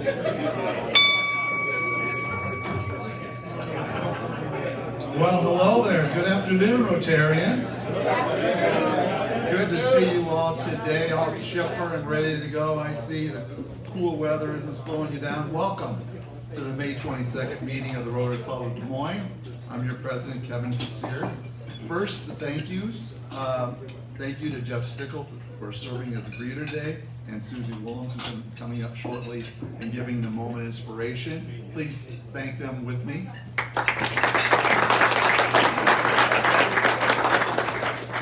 Well, hello there. Good afternoon, Rotarians. Good afternoon. Good to see you all today, all chipper and ready to go. I see the cool weather isn't slowing you down. Welcome to the May 22nd meeting of the Rotary Club of Des Moines. I'm your president, Kevin Kassir. First, the thank yous. Thank you to Jeff Stickle for serving as a greeter today, and Susie Willems, who's going to be coming up shortly and giving the moment of inspiration. Please thank them with me.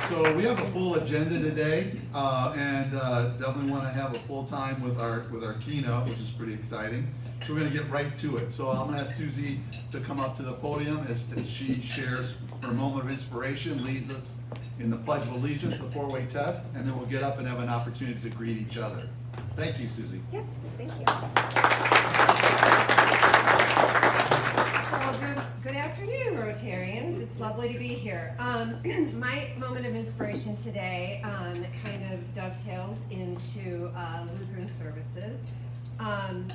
So we have a full agenda today, and definitely want to have a full time with our keynote, which is pretty exciting. So we're going to get right to it. So I'm going to ask Susie to come up to the podium as she shares her moment of inspiration, leads us in the Pledge of Allegiance, the four-way test, and then we'll get up and have an opportunity to greet each other. Thank you, Susie. Yep, thank you. Well, good afternoon, Rotarians. It's lovely to be here. My moment of inspiration today kind of dovetails into Lutheran services. And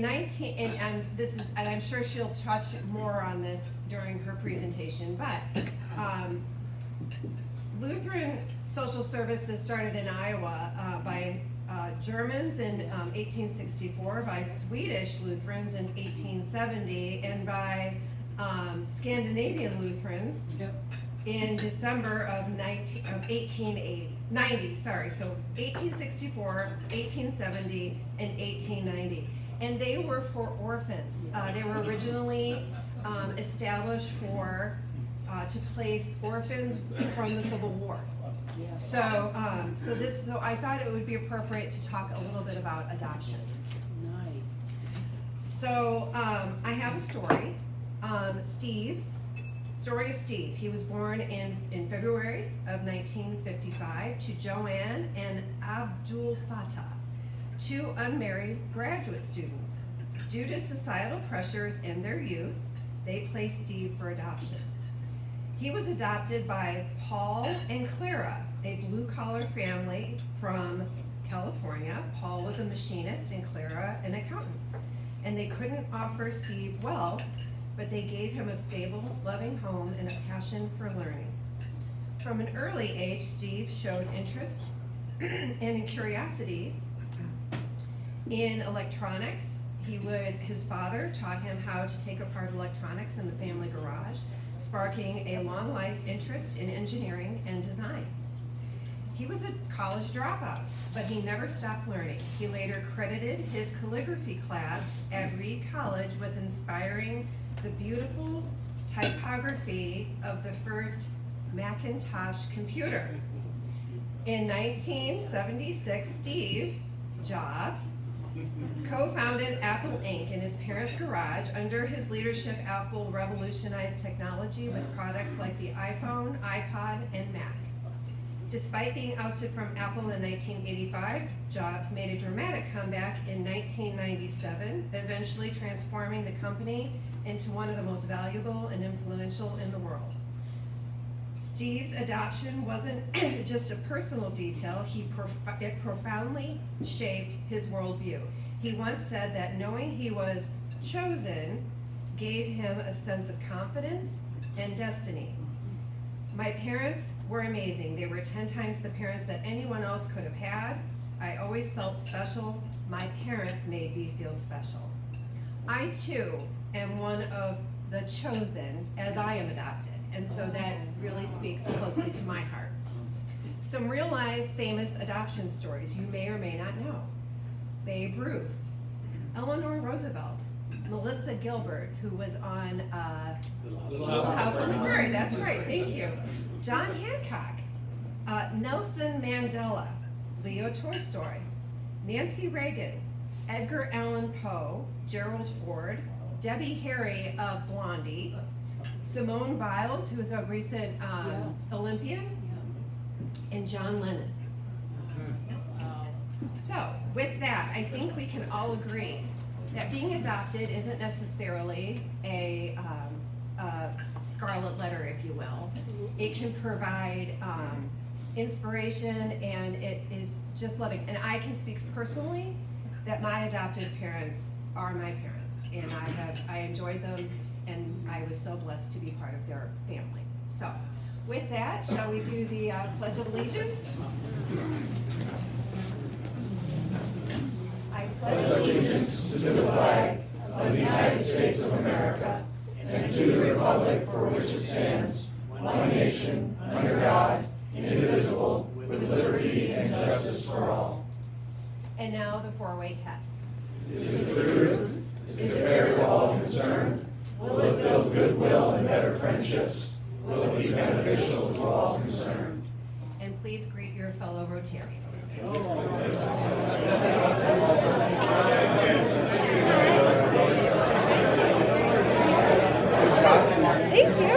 I'm sure she'll touch more on this during her presentation, but Lutheran social services started in Iowa by Germans in 1864, by Swedish Lutherans in 1870, and by Scandinavian Lutherans in December of 1890. So 1864, 1870, and 1890. And they were for orphans. They were originally established for to place orphans from the Civil War. So I thought it would be appropriate to talk a little bit about adoption. Nice. So I have a story. Story of Steve. He was born in February of 1955 to Joanne and Abdul Fattah, two unmarried graduate students. Due to societal pressures in their youth, they placed Steve for adoption. He was adopted by Paul and Clara, a blue-collar family from California. Paul was a machinist and Clara an accountant. And they couldn't offer Steve wealth, but they gave him a stable, loving home and a passion for learning. From an early age, Steve showed interest and curiosity in electronics. His father taught him how to take apart electronics in the family garage, sparking a long life interest in engineering and design. He was a college dropout, but he never stopped learning. He later credited his calligraphy class at Reed College with inspiring the beautiful typography of the first Macintosh computer. In 1976, Steve Jobs co-founded Apple Inc. in his parents' garage. Under his leadership, Apple revolutionized technology with products like the iPhone, iPod, and Mac. Despite being ousted from Apple in 1985, Jobs made a dramatic comeback in 1997, eventually transforming the company into one of the most valuable and influential in the world. Steve's adoption wasn't just a personal detail, it profoundly shaped his worldview. He once said that knowing he was chosen gave him a sense of confidence and destiny. My parents were amazing. They were 10 times the parents that anyone else could have had. I always felt special. My parents made me feel special. I too am one of the chosen, as I am adopted, and so that really speaks closely to my heart. Some real life famous adoption stories you may or may not know. Babe Ruth, Eleanor Roosevelt, Melissa Gilbert, who was on Little House on the Prairie, that's right, thank you. John Hancock, Nelson Mandela, Leo Tolstoy, Nancy Reagan, Edgar Allan Poe, Gerald Ford, Debbie Harry of Blondie, Simone Biles, who is a recent Olympian, and John Lennon. So, with that, I think we can all agree that being adopted isn't necessarily a scarlet letter, if you will. It can provide inspiration, and it is just loving. And I can speak personally that my adoptive parents are my parents, and I enjoyed them, and I was so blessed to be part of their family. So, with that, shall we do the Pledge of Allegiance? I pledge allegiance to the flag of the United States of America and to the republic for which it stands, one nation, under God, indivisible, with liberty and justice for all. And now the four-way test. Is it the truth? Is it fair to all concerned? Will it build goodwill and better friendships? Will it be beneficial to all concerned? And please greet your fellow Rotarians. Thank you.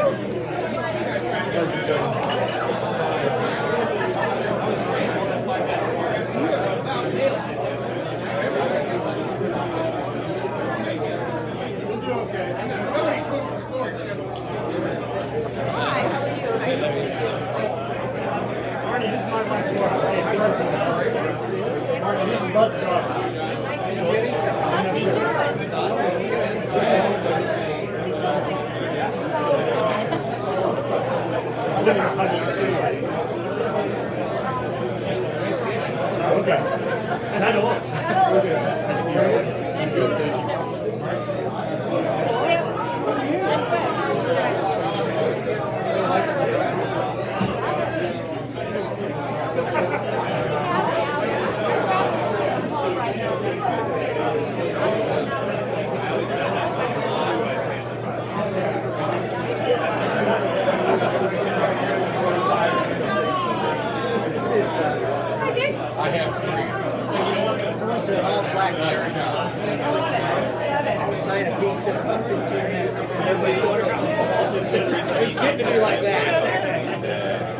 It's getting to be like that.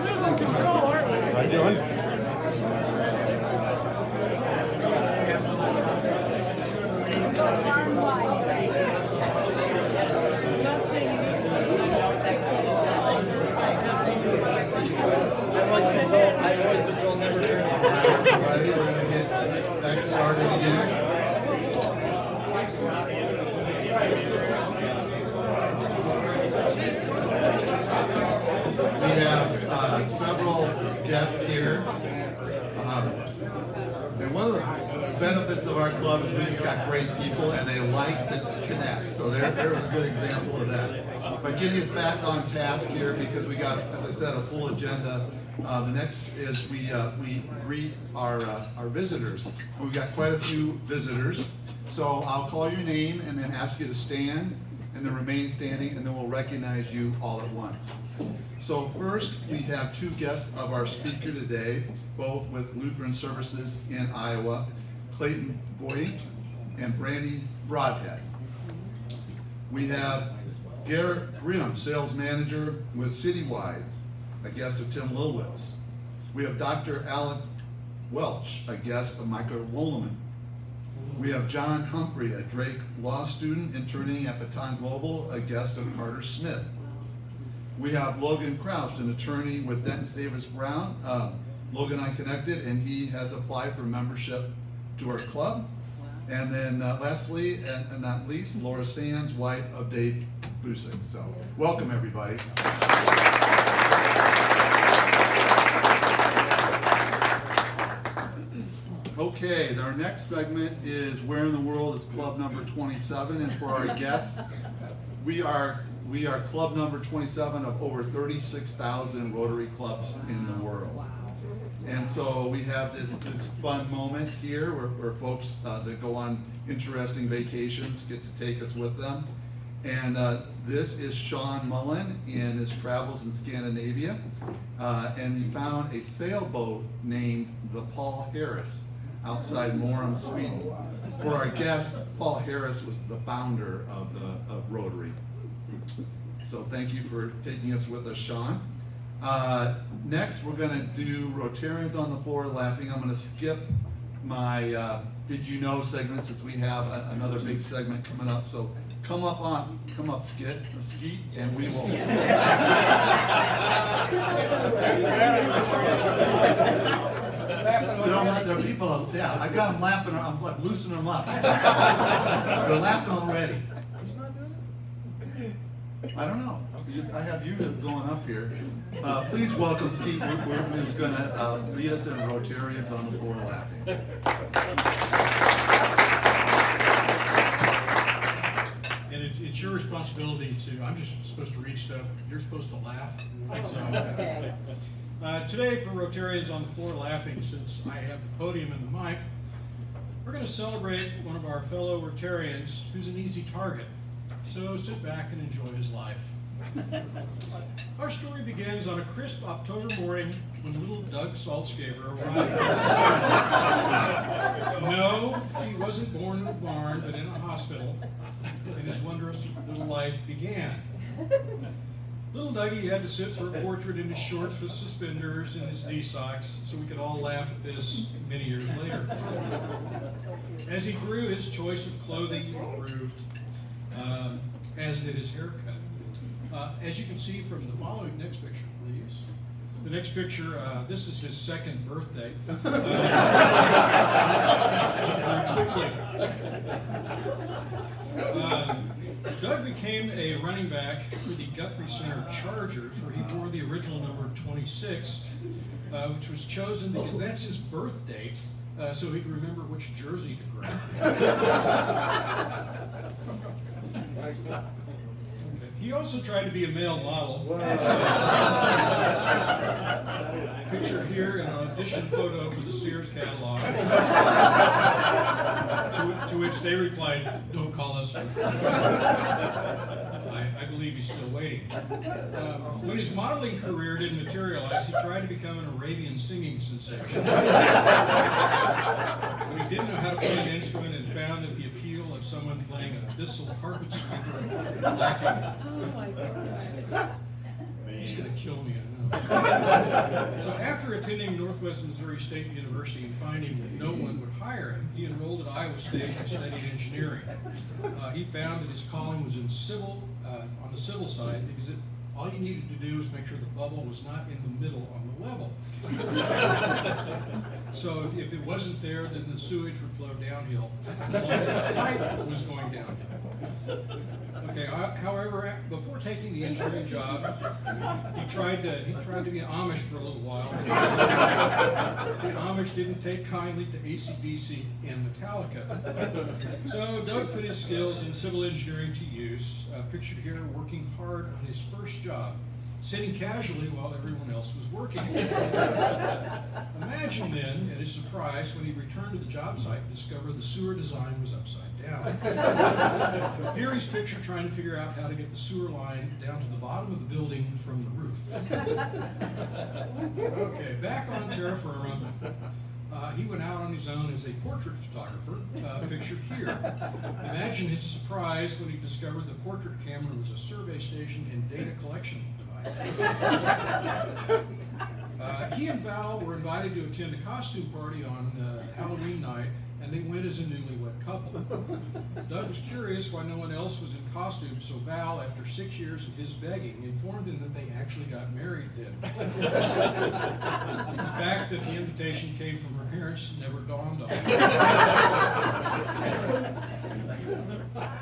Losing control, aren't we? How you doing? I've always been told never turn on. Ready? We're gonna get back started again. We have several guests here. And one of the benefits of our club is we just got great people and they like to connect. So there was a good example of that. But getting us back on task here, because we got, as I said, a full agenda. The next is we greet our visitors. We've got quite a few visitors. So I'll call your name and then ask you to stand and then remain standing, and then we'll recognize you all at once. So first, we have two guests of our speaker today, both with Lutheran Services in Iowa, Clayton Boyink and Brandy Broadhead. We have Garrett Grimm, Sales Manager with Citywide, a guest of Tim Lilwitz. We have Dr. Alan Welch, a guest of Micah Woleman. We have John Humphrey, a Drake Law student interning at Baton Global, a guest of Carter Smith. We have Logan Kraus, an attorney with Denton Davis Brown. Logan and I connected, and he has applied for membership to our club. And then lastly, and not least, Laura Sands, wife of Dave Busick. So welcome, everybody. Okay, our next segment is Where in the World is Club number 27, and for our guests, we are club number 27 of over 36,000 Rotary clubs in the world. And so we have this fun moment here where folks that go on interesting vacations get to take us with them. And this is Sean Mullen in his travels in Scandinavia, and he found a sailboat named the Paul Harris outside Morum, Sweden. For our guest, Paul Harris was the founder of Rotary. So thank you for taking us with us, Sean. Next, we're going to do Rotarians on the Floor Laughing. I'm going to skip my Did You Know segment since we have another big segment coming up. So come up, Skeet, and we will. They don't let their people, yeah, I got them laughing, I'm like loosening them up. They're laughing already. I don't know. I have you going up here. Please welcome Steve Woodward, who's going to lead us in Rotarians on the floor laughing. And it's your responsibility to, I'm just supposed to read stuff, you're supposed to laugh. So, today for Rotarians on the floor laughing, since I have the podium and the mic, we're going to celebrate one of our fellow Rotarians who's an easy target. So sit back and enjoy his life. Our story begins on a crisp October morning when little Doug Saltzgaber arrived at the No, he wasn't born in a barn, but in a hospital, and his wondrous little life began. Little Dougie had to sit for a portrait in his shorts with suspenders and his knee socks, so we could all laugh at this many years later. As he grew, his choice of clothing improved, as did his haircut. As you can see from the following next picture, please. The next picture, this is his second birthday. Quickly. Doug became a running back for the Guthrie Center Chargers, where he wore the original number 26, which was chosen because that's his birth date, so he'd remember which jersey to grab. He also tried to be a male model. Pictured here in an audition photo for the Sears catalog. To which they replied, "Don't call us." I believe he's still waiting. When his modeling career didn't materialize, he tried to become an Arabian singing sensation. When he didn't know how to play an instrument and found that the appeal of someone playing a Bissell carpet sweeper lacking. Oh my goodness. He's going to kill me, I know. So after attending Northwest Missouri State University and finding that no one would hire him, he enrolled at Iowa State and studied engineering. He found that his calling was in on the civil side, because all you needed to do was make sure the bubble was not in the middle on the level. So if it wasn't there, then the sewage would flow downhill, as long as the pipe was going downhill. Okay. However, before taking the engineering job, he tried to be Amish for a little while. The Amish didn't take kindly to AC/DC and Metallica. So Doug put his skills in civil engineering to use. Pictured here, working hard on his first job, sitting casually while everyone else was working. Imagine then, at his surprise, when he returned to the job site and discovered the sewer design was upside down. Here he's pictured trying to figure out how to get the sewer line down to the bottom of the building from the roof. Okay, back on terra firma. He went out on his own as a portrait photographer, pictured here. Imagine his surprise when he discovered the portrait camera was a survey station and data collection device. He and Val were invited to attend a costume party on Halloween night, and they went as a newlywed couple. Doug was curious why no one else was in costume, so Val, after 6 years of his begging, informed him that they actually got married then. The fact that the invitation came from her parents never dawned on him.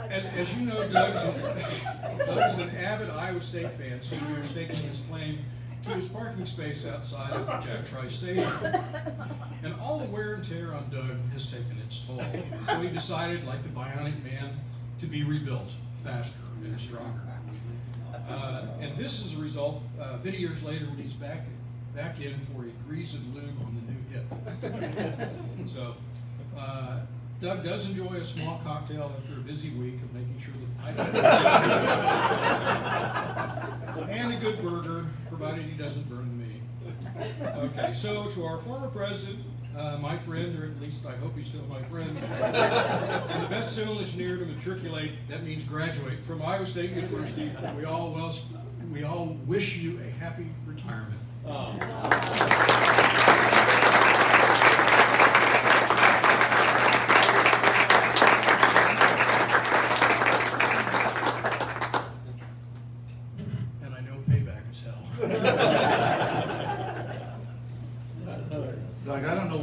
As you know, Doug's an avid Iowa State fan, so we are staking his claim to his parking space outside of Jack Trice Stadium. And all the wear and tear on Doug has taken its toll. So he decided, like the Bionic Man, to be rebuilt faster and stronger. And this is a result many years later when he's back in for a grease and lube on the new hip. So Doug does enjoy a small cocktail after a busy week of making sure the pipe and a good burger, provided he doesn't burn the meat. Okay, so to our former president, my friend, or at least I hope he's still my friend, and the best civil engineer to matriculate, that means graduate, from Iowa State University, we all wish you a happy retirement. And I know payback is hell. Doug, I don't know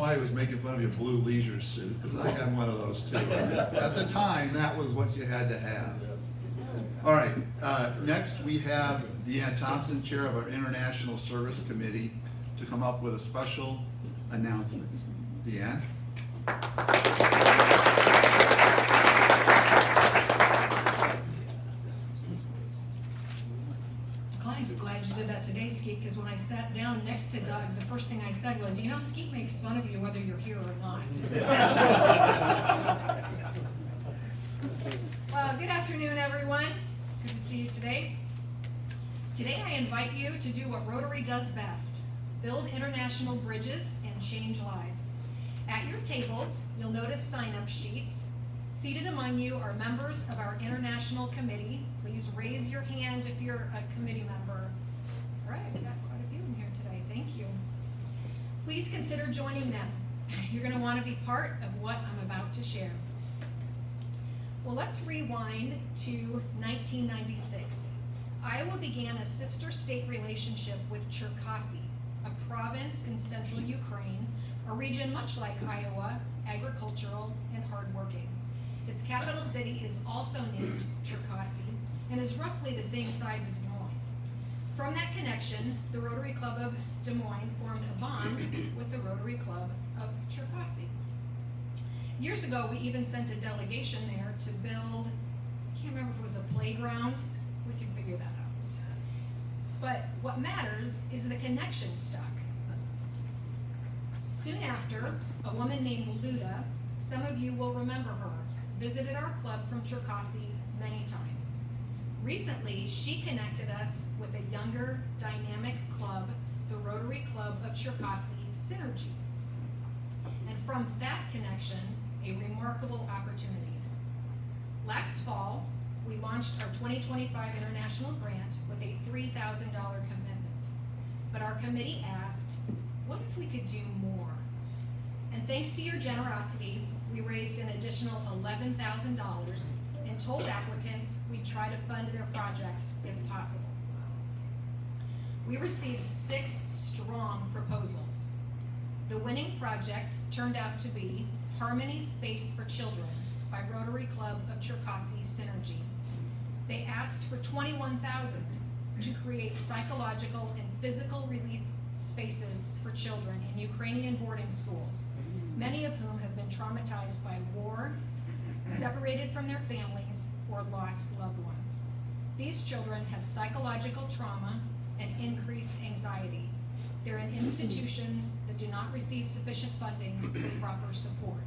suit, because I had one of those too. At the time, that was what you had to have. All right, next we have Deanne Thompson, Chair of our International Service Committee, to come up with a special announcement. Deanne? Glad you did that today, Skeet, because when I sat down next to Doug, the first thing I said was, you know, Skeet makes fun of you whether you're here or not. Well, good afternoon, everyone. Good to see you today. Today I invite you to do what Rotary does best, build international bridges and change lives. At your tables, you'll notice sign-up sheets. Seated among you are members of our International Committee. Please raise your hand if you're a committee member. All right, we've got quite a few in here today. Thank you. Please consider joining them. You're going to want to be part of what I'm about to share. Well, let's rewind to 1996. Iowa began a sister state relationship with Cherkasy, a province in central Ukraine, a region much like Iowa, agricultural and hardworking. Its capital city is also named Cherkasy and is roughly the same size as Des Moines. From that connection, the Rotary Club of Des Moines formed a bond with the Rotary Club of Cherkasy. Years ago, we even sent a delegation there to build, I can't remember if it was a playground, we can figure that out. But what matters is the connection stuck. Soon after, a woman named Luda, some of you will remember her, visited our club from Cherkasy many times. Recently, she connected us with a younger, dynamic club, the Rotary Club of Cherkasy Synergy. And from that connection, a remarkable opportunity. Last fall, we launched our 2025 International Grant with a $3,000 commitment. But our committee asked, what if we could do more? And thanks to your generosity, we raised an additional $11,000 and told applicants we'd try to fund their projects if possible. We received 6 strong proposals. The winning project turned out to be Harmony Space for Children by Rotary Club of Cherkasy Synergy. They asked for $21,000 to create psychological and physical relief spaces for children in Ukrainian boarding schools, many of whom have been traumatized by war, separated from their families, or lost loved ones. These children have psychological trauma and increased anxiety. They're in institutions that do not receive sufficient funding or proper support.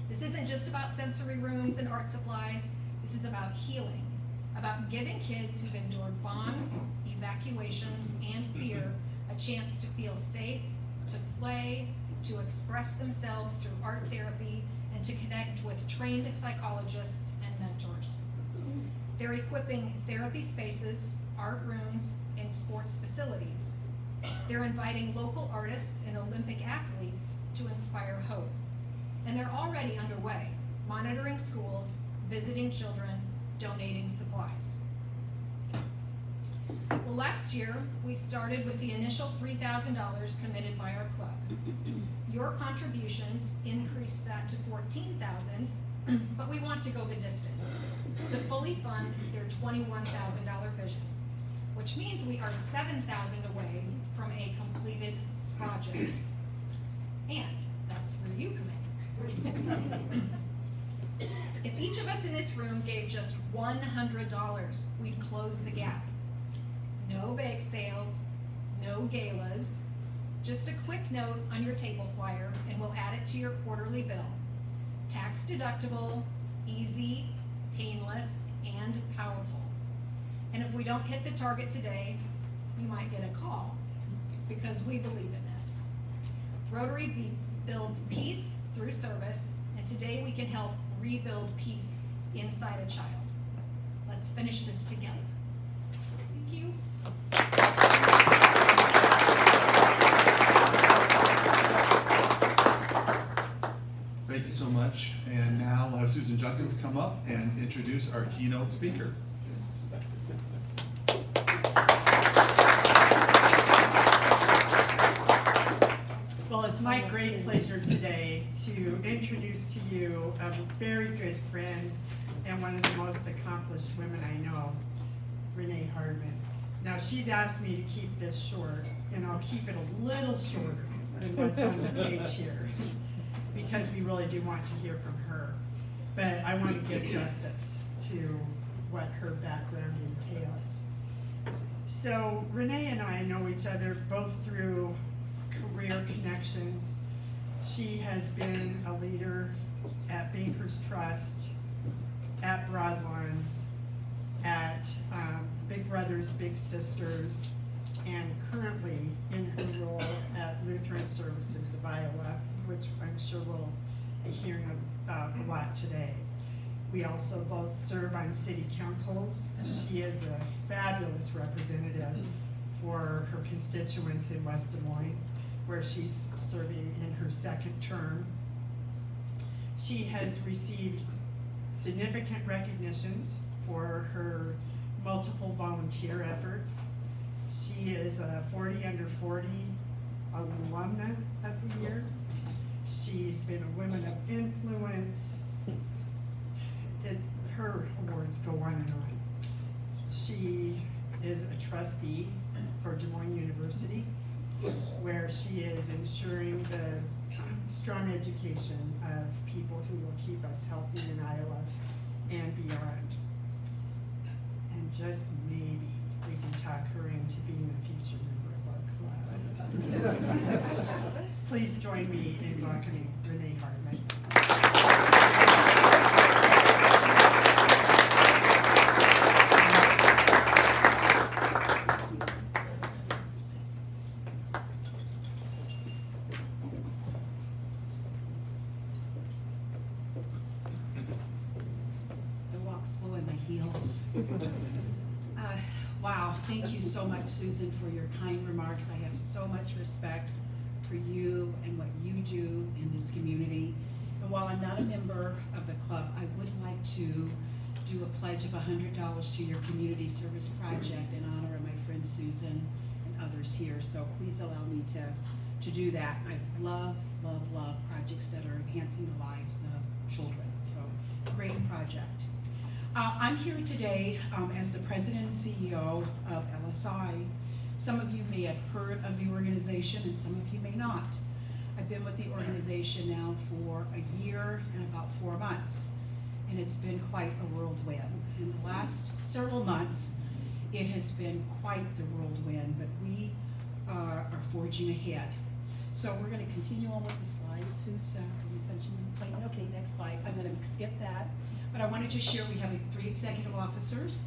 This isn't just about sensory rooms and art supplies. This is about healing, about giving kids who've endured bombs, evacuations, and fear a chance to feel safe, to play, to express themselves through art therapy, and to connect with trained psychologists and mentors. They're equipping therapy spaces, art rooms, and sports facilities. They're inviting local artists and Olympic athletes to inspire hope. And they're already underway, monitoring schools, visiting children, donating supplies. Well, last year, we started with the initial $3,000 committed by our club. Your contributions increased that to $14,000, but we want to go the distance to fully fund their $21,000 vision, which means we are $7,000 away from a completed project. And that's where you come in. If each of us in this room gave just $100, we'd close the gap. No bake sales, no galas, just a quick note on your table flyer and we'll add it to your quarterly bill. Tax deductible, easy, painless, and powerful. And if we don't hit the target today, you might get a call because we believe in this. Rotary builds peace through service, and today we can help rebuild peace inside a child. Let's finish this together. Thank you. Thank you so much. And now we'll have Susan Junkins come up and introduce our keynote speaker. Well, it's my great pleasure today to introduce to you a very good friend and one of the most accomplished women I know, Renee Hardman. Now, she's asked me to keep this short, and I'll keep it a little shorter than what's on the page here, because we really do want to hear from her. But I want to give justice to what her background entails. So Renee and I know each other both through career connections. She has been a leader at Bankers Trust, at Broadlawns, at Big Brothers Big Sisters, and currently in her role at Lutheran Services of Iowa, which I'm sure we'll be hearing about a lot today. We also both serve on city councils. She is a fabulous representative for her constituents in West Des Moines, where she's serving in her second term. She has received significant recognitions for her multiple volunteer efforts. She is a 40 under 40 alumna of the year. She's been a Women of Influence. Her awards go on and on. She is a trustee for Des Moines University, where she is ensuring the strong education of people who will keep us healthy in Iowa and beyond. And just maybe we can talk her into being a future member of our club. Please join me in welcoming Renee Hardman. Slow in my heels. Wow, thank you so much, Susan, for your kind remarks. I have so much respect for you and what you do in this community. And while I'm not a member of the club, I would like to do a pledge of $100 to your community service project in honor of my friend Susan and others here. So please allow me to do that. I love projects that are enhancing the lives of children. So great project. I'm here today as the president and CEO of LSI. Some of you may have heard of the organization and some of you may not. I've been with the organization now for a year and about 4 months, and it's been quite a whirlwind. In the last several months, it has been quite the whirlwind, but we are forging ahead. So we're going to continue on with the slides. Who's are you punching in the plate? Okay, next slide. I'm going to skip that. But I wanted to share we have 3 executive officers,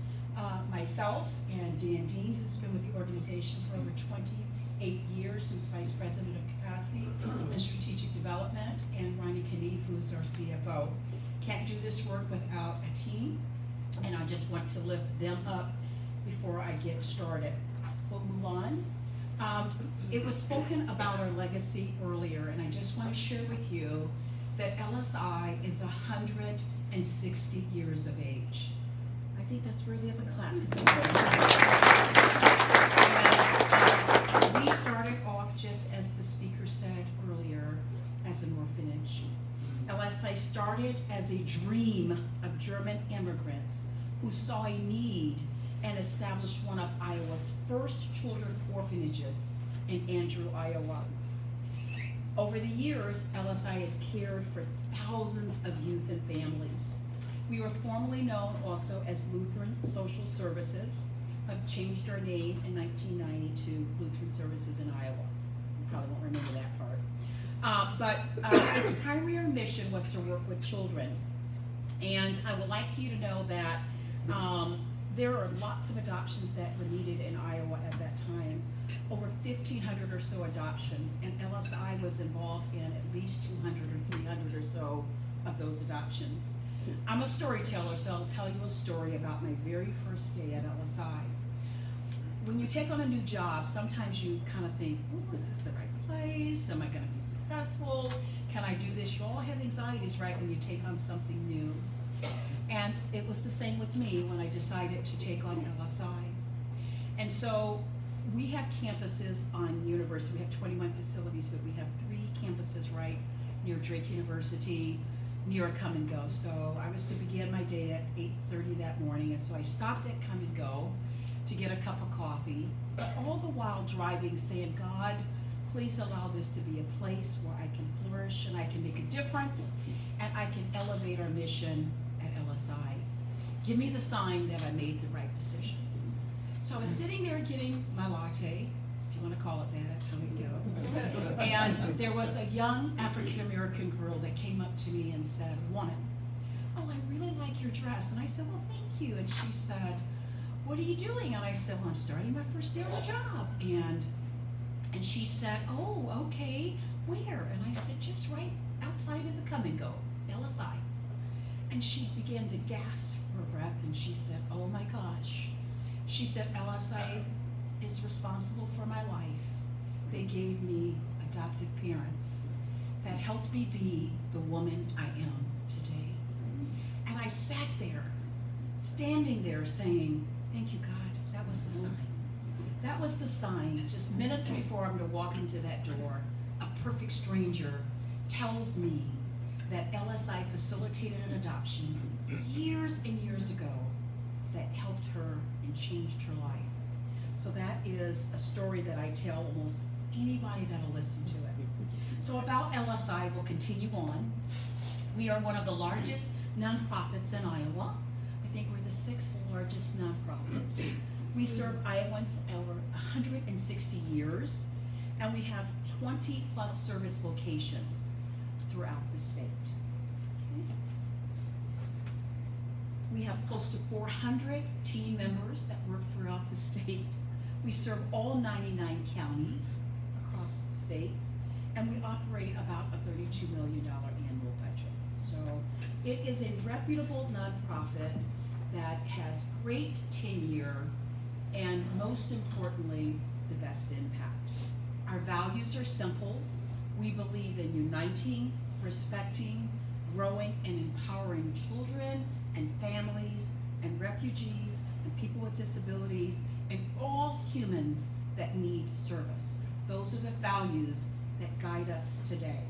myself and Dan Dean, who's been with the organization for over 28 years, who's Vice President of Capacity and Strategic Development, and Ronnie Knief, who's our CFO. Can't do this work without a team, and I just want to lift them up before I get started. We'll move on. It was spoken about our legacy earlier, and I just want to share with you that LSI is 160 years of age. I think that's worthy of a clap. And we started off, just as the speaker said earlier, as an orphanage. LSI started as a dream of German immigrants who saw a need and established one of Iowa's first children orphanages in Andrew, Iowa. Over the years, LSI has cared for thousands of youth and families. We were formerly known also as Lutheran Social Services, but changed our name in 1990 to Lutheran Services in Iowa. You probably won't remember that part. But its primary mission was to work with children. And I would like you to know that there are lots of adoptions that were needed in Iowa at that time. Over 1,500 or so adoptions, and LSI was involved in at least 200 or 300 or so of those adoptions. I'm a storyteller, so I'll tell you a story about my very first day at LSI. When you take on a new job, sometimes you kind of think, oh, is this the right place? Am I going to be successful? Can I do this? You all have anxieties, right, when you take on something new. And it was the same with me when I decided to take on LSI. And so we have campuses on university. We have 21 facilities, but we have 3 campus is right near Drake University, near a Come and Go. So I was to begin my day at 8:30 that morning, and so I stopped at Come and Go to get a cup of coffee, all the while driving, saying, God, please allow this to be a place where I can flourish and I can make a difference and I can elevate our mission at LSI. Give me the sign that I made the right decision. So I was sitting there getting my latte, if you want to call it that, Come and Go. And there was a young African-American girl that came up to me and said, woman, oh, I really like your dress. And I said, well, thank you. And she said, what are you doing? And I said, well, I'm starting my first day on the job. And she said, oh, okay, where? And I said, just right outside of the Come and Go, LSI. And she began to gasp for breath, and she said, oh my gosh. She said, LSI is responsible for my life. They gave me adopted parents that helped me be the woman I am today. And I sat there, standing there saying, thank you, God, that was the sign. That was the sign. Just minutes before I'm to walk into that door, a perfect stranger tells me that LSI facilitated an adoption years and years ago that helped her and changed her life. So that is a story that I tell almost anybody that'll listen to it. So about LSI, we'll continue on. We are one of the largest nonprofits in Iowa. I think we're the 6th largest nonprofit. We serve Iowans over 160 years, and we have 20 plus service locations throughout the state. Okay. We have close to 400 team members that work throughout the state. We serve all 99 counties across the state, and we operate about a $32 million annual budget. So it is a reputable nonprofit that has great tenure and, most importantly, the best impact. Our values are simple. We believe in uniting, respecting, growing, and empowering children and families and refugees and people with disabilities and all humans that need service. Those are the values that guide us today.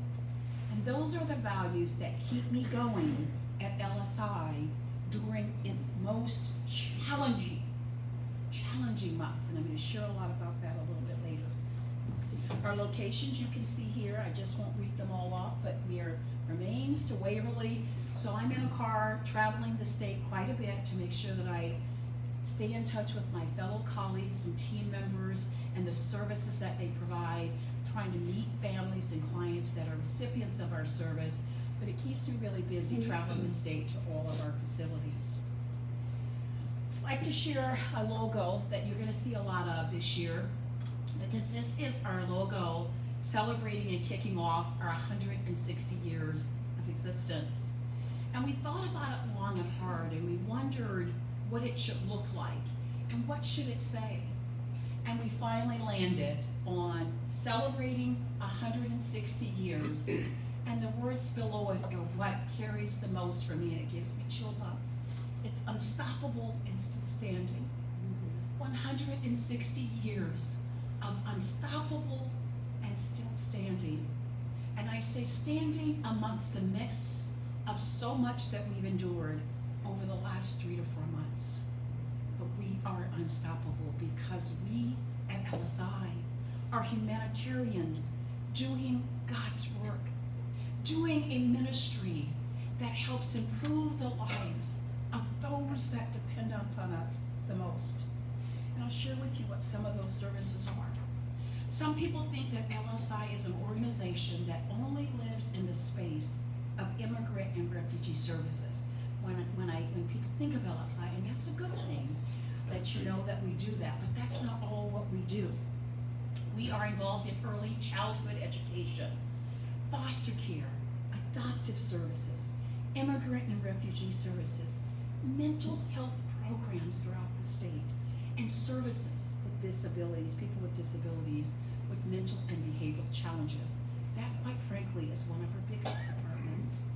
And those are the values that keep me going at LSI during its most challenging months, and I'm going to share a lot about that a little bit later. Our locations you can see here, I just won't read them all off, but we are from Ames to Waverly, so I'm in a car traveling the state quite a bit to make sure that I stay in touch with my fellow colleagues and team members and the services that they provide, trying to meet families and clients that are recipients of our service, but it keeps me really busy traveling the state to all of our facilities. I'd like to share a logo that you're going to see a lot of this year, because this is our logo celebrating and kicking off our 160 years of existence. And we thought about it long and hard, and we wondered what it should look like and what should it say. And we finally landed on celebrating 160 years, and the words below it are what carries the most for me, and it gives me chill bumps. It's unstoppable and still standing. 160 years of unstoppable and still standing. And I say standing amongst the mix of so much that we've endured over the last 3 to 4 months. But we are unstoppable because we at LSI are humanitarians doing God's work, doing a ministry that helps improve the lives of those that depend upon us the most. And I'll share with you what some of those services are. Some people think that LSI is an organization that only lives in the space of immigrant and refugee services. When people think of LSI, and that's a good thing that you know that we do that, but that's not all what we do. We are involved in early childhood education, foster care, adoptive services, immigrant and refugee services, mental health programs throughout the state, and services with disabilities, people with disabilities with mental and behavioral challenges. That, quite frankly, is one of our biggest departments.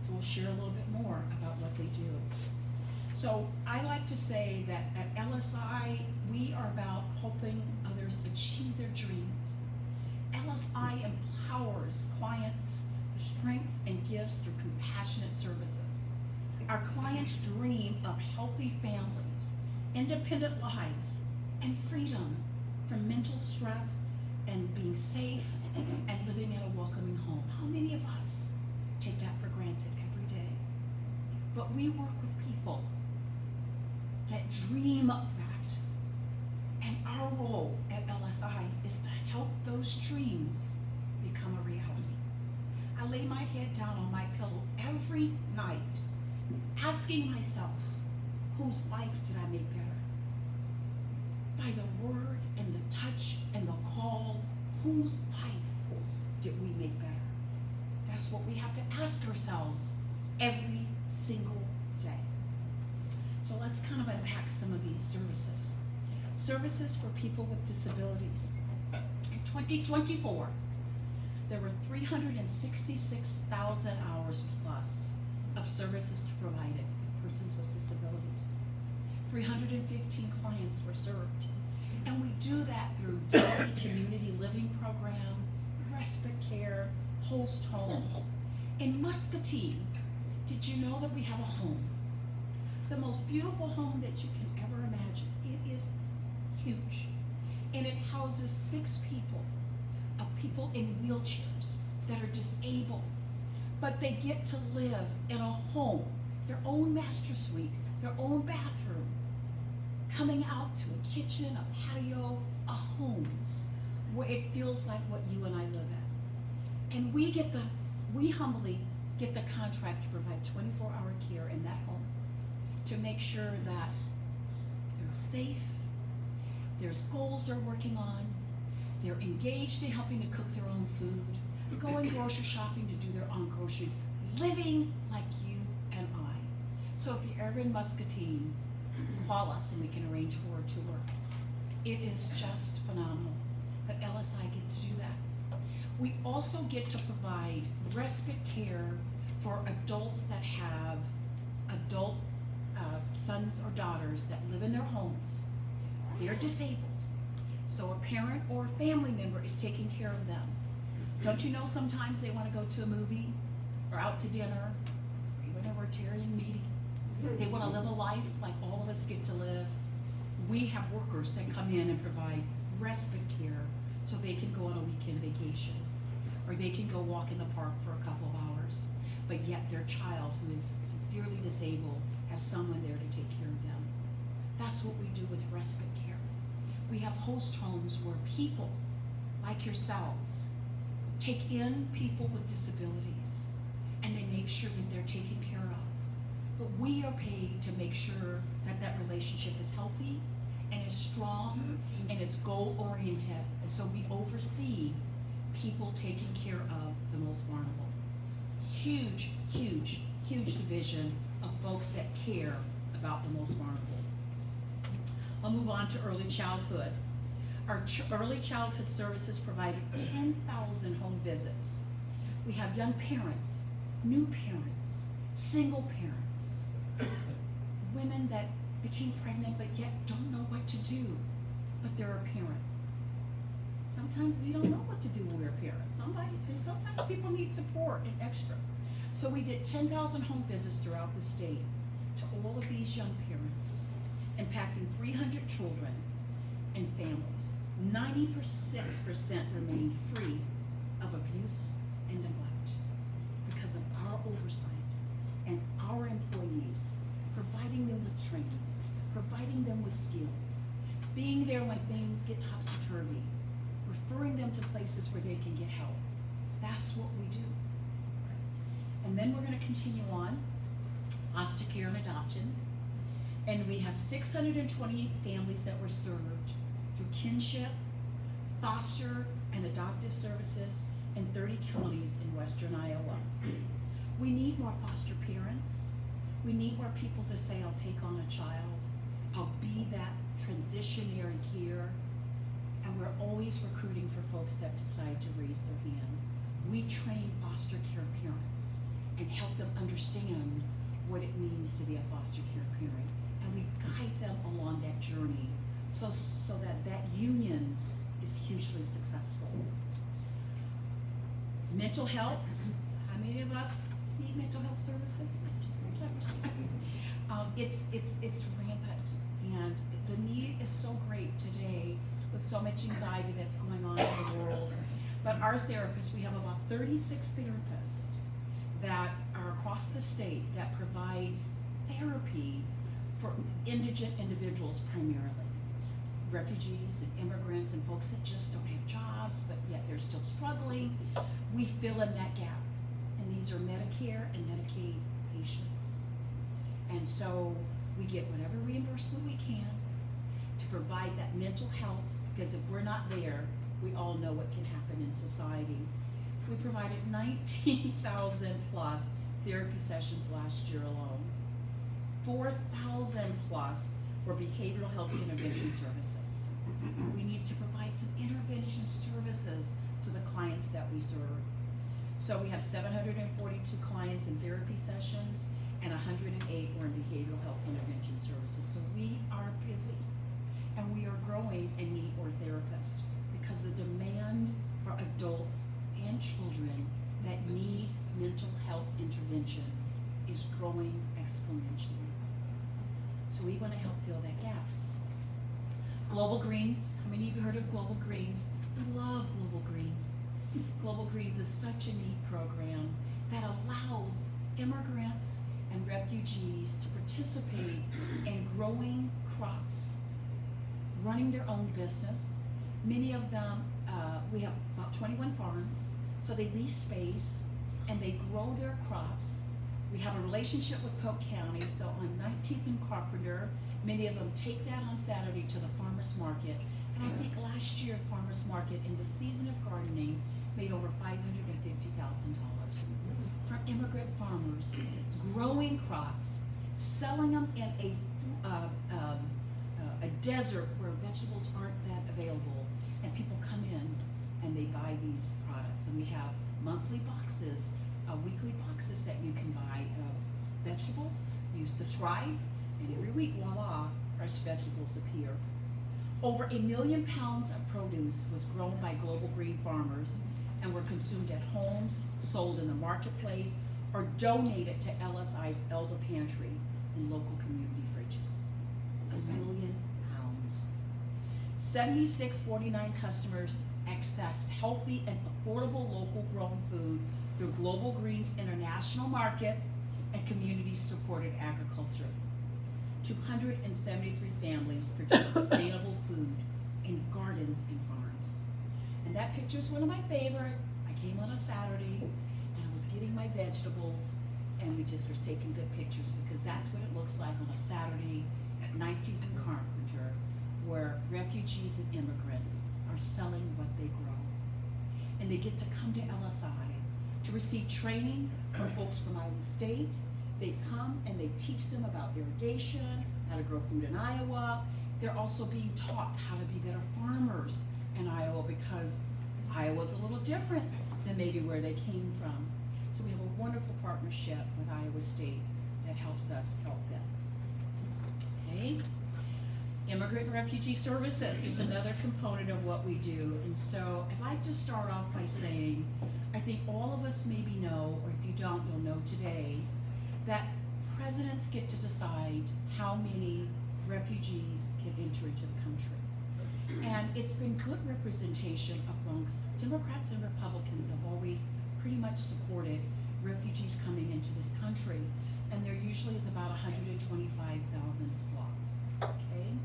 So we'll share a little bit more about what they do. So I like to say that at LSI, we are about helping others achieve their dreams LSI empowers clients' strengths and gifts through compassionate services. Our clients dream of healthy families, independent lives, and freedom from mental stress and being safe and living in a welcoming home. How many of us take that for granted every day? But we work with people that dream of that. And our role at LSI is to help those dreams become a reality. I lay my head down on my pillow every night asking myself, whose life did I make better? By the word and the touch and the call, whose life did we make better? That's what we have to ask ourselves every single day. So let's kind of unpack some of these services. Services for people with disabilities. In 2024, there were 366,000 hours plus of services provided with persons with disabilities. 315 clients were served. And we do that through daily community living program, respite care, host homes. In Muscatine, did you know that we have a home? The most beautiful home that you can ever imagine. It is huge. And it houses 6 people, of people in wheelchairs that are disabled. But they get to live in a home, their own master suite, their own bathroom, coming out to a kitchen, a patio, a home, where it feels like what you and I live at. And we humbly get the contract to provide 24-hour care in that home to make sure that they're safe, there's goals they're working on, they're engaged in helping to cook their own food, going grocery shopping to do their own groceries, living like you and I. So if you're ever in Muscatine, call us and we can arrange for a tour. It is just phenomenal. But LSI get to do that. We also get to provide respite care for adults that have adult sons or daughters that live in their homes. They're disabled. So a parent or a family member is taking care of them. Don't you know sometimes they want to go to a movie or out to dinner or even a Rotarian meeting? They want to live a life like all of us get to live. We have workers that come in and provide respite care so they can go on a weekend vacation or they can go walk in the park for a couple of hours, but yet their child who is severely disabled has someone there to take care of them. That's what we do with respite care. We have host homes where people like yourselves take in people with disabilities and they make sure that they're taken care of. But we are paid to make sure that that relationship is healthy and is strong and it's goal-oriented. And so we oversee people taking care of the most vulnerable. Huge, huge, huge division of folks that care about the most vulnerable. I'll move on to early childhood. Our early childhood services provided 10,000 home visits. We have young parents, new parents, single parents, women that became pregnant but yet don't know what to do, but they're a parent. Sometimes we don't know what to do when we're a parent. Sometimes people need support and extra. So we did 10,000 home visits throughout the state to all of these young parents, impacting 300 children and families. 96% remained free of abuse and neglect because of our oversight and our employees providing them with training, providing them with skills, being there when things get topsy-turvy, referring them to places where they can get help. That's what we do. And then we're going to continue on, foster care and adoption. And we have 628 families that were served through kinship, foster, and adoptive services in 30 counties in western Iowa. We need more foster parents. We need more people to say, I'll take on a child. I'll be that transitionary care. And we're always recruiting for folks that decide to raise their hand. We train foster care parents and help them understand what it means to be a foster care parent. And we guide them along that journey so that union is hugely successful. Mental health, how many of us need mental health services? It's rampant, and the need is so great today with so much anxiety that's going on in the world. But our therapists, we have about 36 therapists that are across the state that provides therapy for indigent individuals primarily. Refugees and immigrants and folks that just don't have jobs, but yet they're still struggling. We fill in that gap. And these are Medicare and Medicaid patients. And so we get whatever reimbursement we can to provide that mental health, because if we're not there, we all know what can happen in society. We provided 19,000 plus therapy sessions last year alone. 4,000 plus were behavioral health intervention services. We need to provide some intervention services to the clients that we serve. So we have 742 clients in therapy sessions, and 108 were in behavioral health intervention services. So we are busy, and we are growing and need more therapists, because the demand for adults and children that need mental health intervention is growing exponentially. So we want to help fill that gap. Global Greens, how many of you heard of Global Greens? We love Global Greens. Global Greens is such a neat program that allows immigrants and refugees to participate in growing crops, running their own business. Many of them, we have about 21 farms, so they lease space and they grow their crops. We have a relationship with Polk County, so on 19th and Carpenter, many of them take that on Saturday to the farmer's market. And I think last year, farmer's market in the season of gardening made over $550,000 from immigrant farmers growing crops, selling them in a desert where vegetables aren't that available, and people come in and they buy these products. And we have monthly boxes, weekly boxes that you can buy of vegetables. You subscribe, and every week, voila, fresh vegetables appear. Over 1 million pounds of produce was grown by Global Green farmers and were consumed at homes, sold in the marketplace, or donated to LSI's Elder Pantry and local community fridges. 1 million pounds. 7649 customers accessed healthy and affordable local grown food through Global Green's international market and community-supported agriculture. 273 families produce sustainable food in gardens and farms. And that picture's one of my favorite. I came on a Saturday and I was getting my vegetables, and we just were taking good pictures, because that's what it looks like on a Saturday at 19th and Carpenter, where refugees and immigrants are selling what they grow. And they get to come to LSI to receive training from folks from Iowa State. They come and they teach them about irrigation, how to grow food in Iowa. They're also being taught how to be better farmers in Iowa, because Iowa's a little different than maybe where they came from. So we have a wonderful partnership with Iowa State that helps us help them. Okay? Immigrant and Refugee Services is another component of what we do. And so I'd like to start off by saying, I think all of us maybe know, or if you don't, you'll know today, that presidents get to decide how many refugees can enter into the country. And it's been good representation amongst Democrats and Republicans have always pretty much supported refugees coming into this country. And there usually is about 125,000 slots, okay?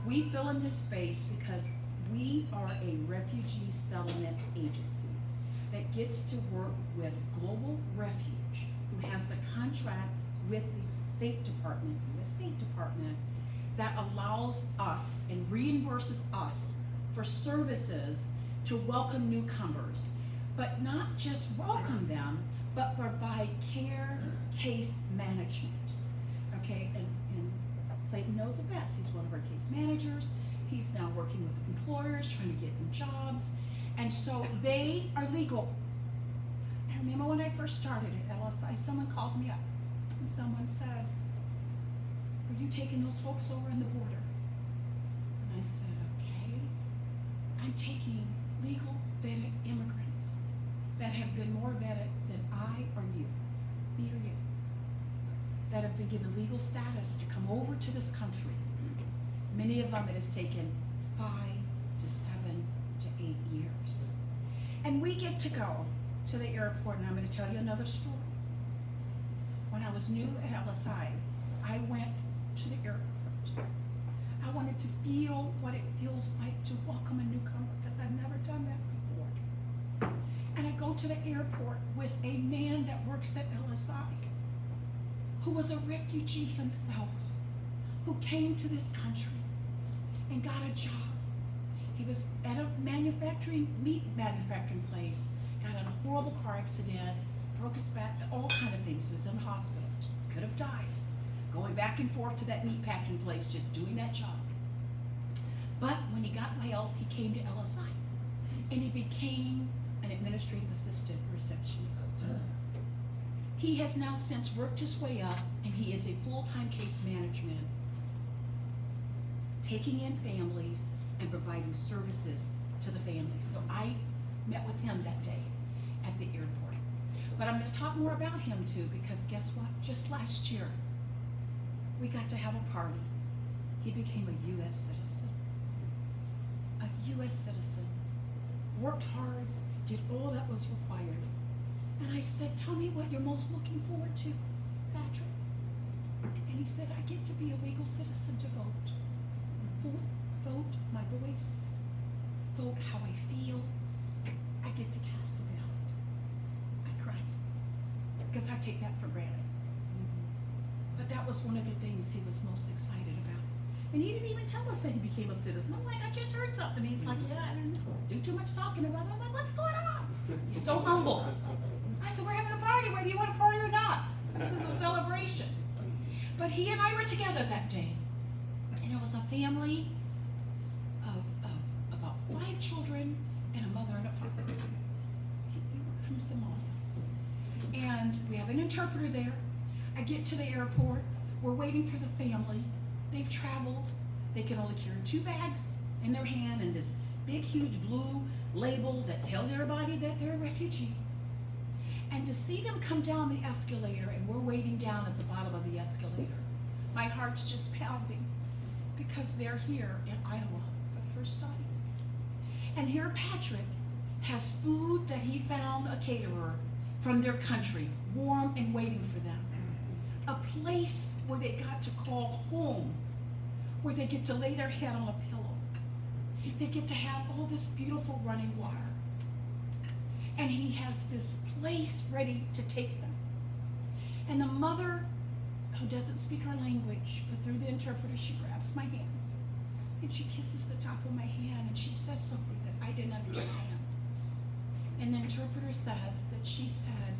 We fill in this space because we are a refugee settlement agency that gets to work with Global Refuge, who has the contract with the State Department, that allows us and reimburses us for services to welcome newcomers, but not just welcome them, but provide care, case management. Okay, and Clayton knows it best. He's one of our case managers. He's now working with employers, trying to get them jobs. And so they are legal. I remember when I first started at LSI, someone called me up and someone said, "Are you taking those folks over on the border?" And I said, "Okay, I'm taking legal vetted immigrants." that have been more vetted than I or you, me or you, that have been given legal status to come over to this country. Many of them it has taken 5 to 7 to 8 years. And we get to go to the airport, and I'm going to tell you another story. When I was new at LSI, I went to the airport. I wanted to feel what it feels like to welcome a newcomer, because I've never done that before. And I go to the airport with a man that works at LSI, who was a refugee himself, who came to this country and got a job. He was at a meat manufacturing place, got in a horrible car accident, broke his back, all kind of things. He was in the hospital, could have died, going back and forth to that meat packing place, just doing that job. But when he got well, he came to LSI, and he became an administrative assistant receptionist. He has now since worked his way up, and he is a full-time case management, taking in families and providing services to the families. So I met with him that day at the airport. But I'm going to talk more about him too, because guess what? Just last year, we got to have a party. He became a U.S. citizen. A U.S. citizen. Worked hard, did all that was required. And I said, tell me what you're most looking forward to, Patrick. And he said, I get to be a legal citizen to vote. Vote my voice. Vote how I feel. I get to cast a ballot. I cried, because I take that for granted. But that was one of the things he was most excited about. And he didn't even tell us that he became a citizen. I'm like, I just heard something. He's like, yeah, I didn't do too much talking about it. I'm like, what's going on? He's so humble. I said, we're having a party, whether you want a party or not. This is a celebration. But he and I were together that day. And it was a family of about 5 children and a mother and a father. They were from Somalia. And we have an interpreter there. I get to the airport. We're waiting for the family. They've traveled. They can only carry 2 bags in their hand and this big, huge blue label that tells everybody that they're a refugee. And to see them come down the escalator, and we're waiting down at the bottom of the escalator, my heart's just pounding, because they're here in Iowa for the first time. And here Patrick has food that he found a caterer from their country, warm and waiting for them. A place where they got to call home, where they get to lay their head on a pillow. They get to have all this beautiful running water. And he has this place ready to take them. And the mother, who doesn't speak our language, but through the interpreter, she grabs my hand. And she kisses the top of my hand, and she says something that I didn't understand. And the interpreter says that she said,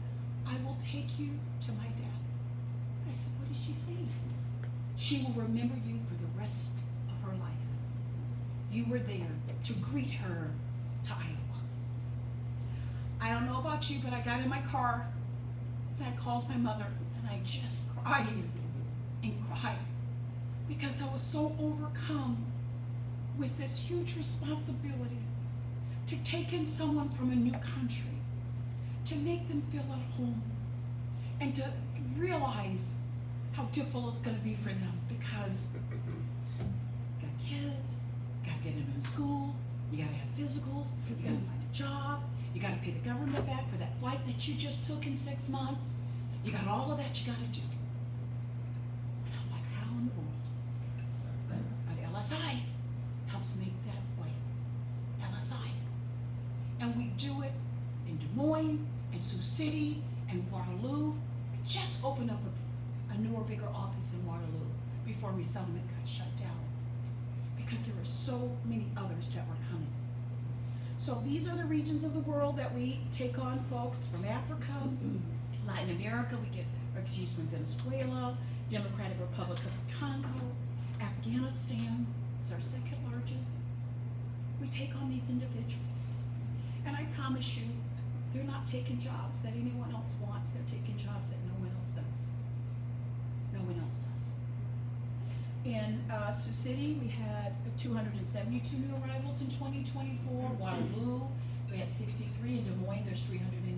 I will take you to my death. I said, what is she saying? She will remember you for the rest of her life. You were there to greet her to Iowa. I don't know about you, but I got in my car and I called my mother, and I just cried and cried, because I was so overcome with this huge responsibility to take in someone from a new country, to make them feel at home, and to realize how difficult it's going to be for them, because you got kids, you got to get them in school, you got to have physicals, you got to find a job, you got to pay the government back for that flight that you just took in 6 months. You got all of that you got to do. And I'm like, how in the world? But LSI helps make that way. LSI. And we do it in Des Moines, and Sioux City, and Waterloo. We just opened up a newer, bigger office in Waterloo before resettlement got shut down, because there were so many others that were coming. So these are the regions of the world that we take on folks from Africa, Latin America. We get refugees from Venezuela, Democratic Republic of the Congo, Afghanistan is our 2nd largest. We take on these individuals. And I promise you, they're not taking jobs that anyone else wants. They're taking jobs that no one else does. No one else does. In Sioux City, we had 272 new arrivals in 2024. Waterloo, we had 63. In Des Moines, there's 380.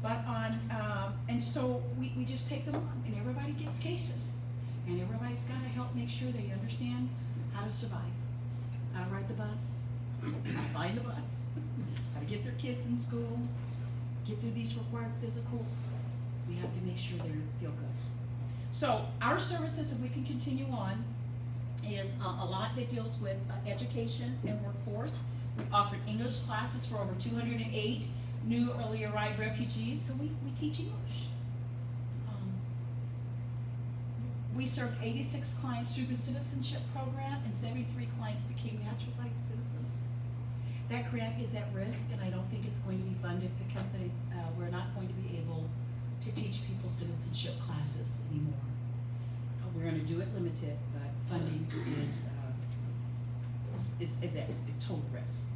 And so we just take them on, and everybody gets cases. And everybody's gotta help make sure they understand how to survive, how to ride the bus, how to find the bus, how to get their kids in school, get through these required physicals. We have to make sure they feel good. So our services, if we can continue on, is a lot that deals with education and workforce. We offered English classes for over 208 new early arrived refugees, so we teach English. We served 86 clients through the citizenship program, and 73 clients became naturalized citizens. That grant is at risk, and I don't think it's going to be funded because we're not going to be able to teach people citizenship classes anymore. We're going to do it limited, but funding is at total risk.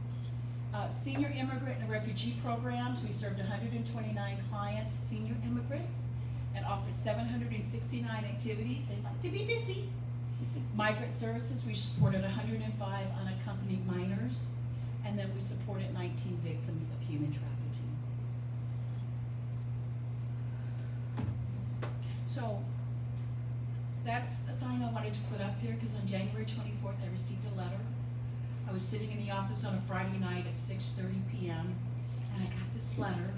Senior immigrant and refugee programs, we served 129 clients, senior immigrants, and offered 769 activities. They like to be busy. Migrant services, we supported 105 unaccompanied minors, and then we supported 19 victims of human trafficking. So that's a sign I wanted to put up there, because on January 24th I received a letter. I was sitting in the office on a Friday night at 6:30 p.m. and I got this letter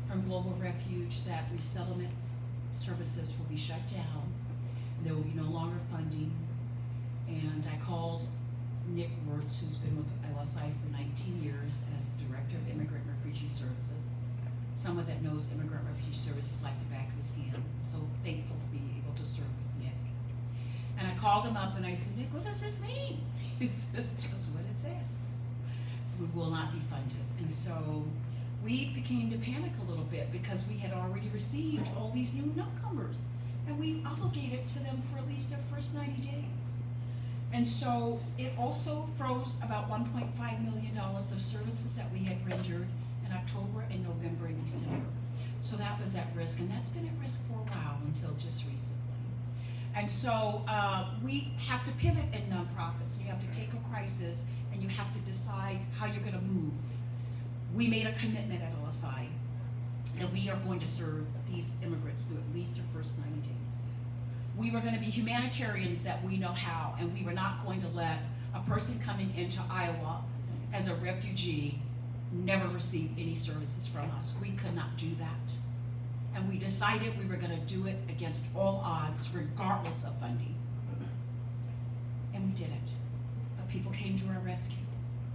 from Global Refuge that resettlement services will be shut down and there will be no longer funding. And I called Nick Wirtz, who's been with LSI for 19 years as the Director of Immigrant and Refugee Services. Someone that knows immigrant and refugee services like the back of his hand. I'm so thankful to be able to serve with Nick. And I called him up and I said, Nick, what does this mean? He says, just what it says. We will not be funded. And so we began to panic a little bit because we had already received all these new newcomers and we obligated to them for at least their first 90 days. And so it also froze about $1.5 million of services that we had rendered in October and November and December. So that was at risk, and that's been at risk for a while until just recently. And so we have to pivot in nonprofits. You have to take a crisis and you have to decide how you're going to move. We made a commitment at LSI that we are going to serve these immigrants through at least their first 90 days. We were going to be humanitarians that we know how, and we were not going to let a person coming into Iowa as a refugee never receive any services from us. We could not do that. And we decided we were going to do it against all odds, regardless of funding. And we did it. But people came to our rescue.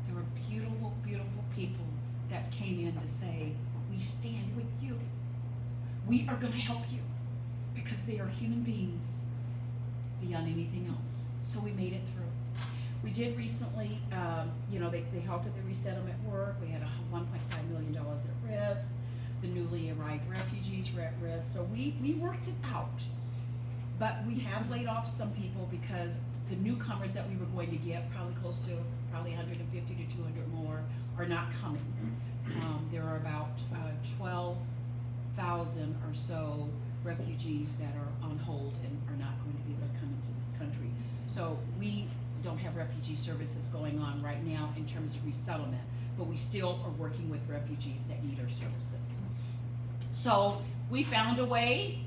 There were beautiful, beautiful people that came in to say, we stand with you. We are going to help you. Because they are human beings beyond anything else. So we made it through. We did recently, they halted the resettlement work. We had $1.5 million at risk. The newly arrived refugees were at risk. So we worked it out. But we have laid off some people because the newcomers that we were going to get, probably close to 150 to 200 more, are not coming. There are about 12,000 or so refugees that are on hold and are not going to be able to come into this country. So we don't have refugee services going on right now in terms of resettlement, but we still are working with refugees that need our services. So we found a way.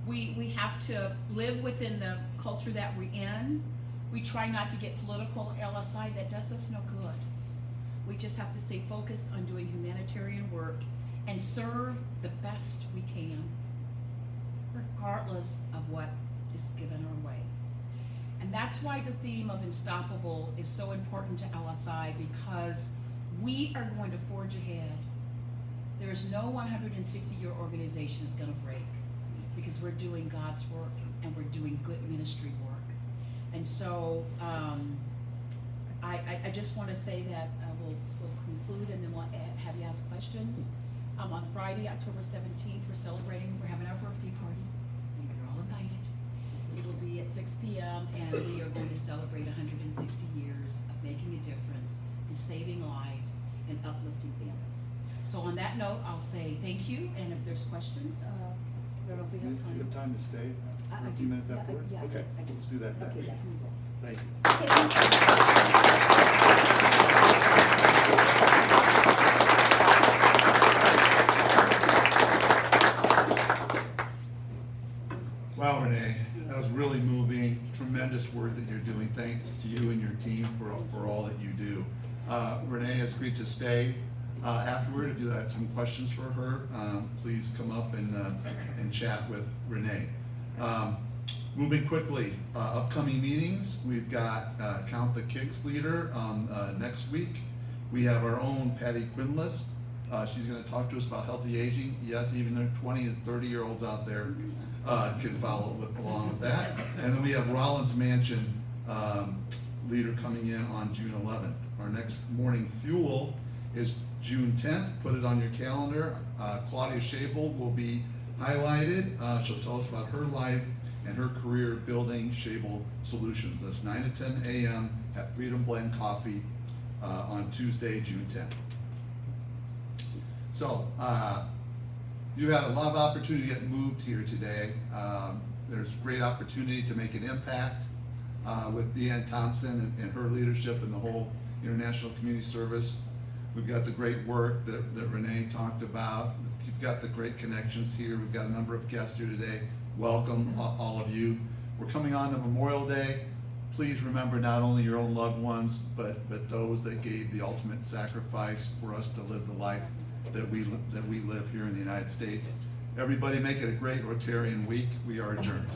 We have to live within the culture that we're in. We try not to get political at LSI. That does us no good. We just have to stay focused on doing humanitarian work and serve the best we can, regardless of what is given our way. And that's why the theme of Unstoppable is so important to LSI, because we are going to forge ahead. There is no 160-year organization that's going to break, because we're doing God's work and we're doing good ministry work. And so I just want to say that we'll conclude and then we'll have you ask questions. On Friday, October 17th, we're having our birthday party. You're all invited. It will be at 6 p.m. and we are going to celebrate 160 years of making a difference in saving lives and uplifting families. So on that note, I'll say thank you, and if there's questions, I don't know if we have time. Do you have time to stay for a few minutes afterward? Yeah, Okay, I do. let's do that then. Okay, that can go. Thank you. Okay. Wow, Renee, that was really moving. Tremendous work that you're doing. Thanks to you and your team for all that you do. Renee has agreed to stay afterward. If you have some questions for her, please come up and chat with Renee. Moving quickly, upcoming meetings. We've got Count the Kicks leader next week. We have our own Patty Quinless. She's going to talk to us about healthy aging. Yes, even the 20 and 30-year-olds out there can follow along with that. And then we have Rollins Mansion leader coming in on June 11th. Our next morning fuel is June 10th. Put it on your calendar. Claudia Schabel will be highlighted. She'll tell us about her life and her career building Schabel Solutions. That's 9 to 10 a.m. at Freedom Blend Coffee on Tuesday, June 10th. So, you had a lot of opportunity to get moved here today. There's great opportunity to make an impact with Deanne Thompson and her leadership and the whole International Community Service. We've got the great work that Renee talked about. You've got the great connections here. We've got a number of guests here today. Welcome, all of you. We're coming on to Memorial Day. Please remember not only your own loved ones, but those that gave the ultimate sacrifice for us to live the life that we live here in the United States. Everybody make it a great Rotarian week. We are adjourned.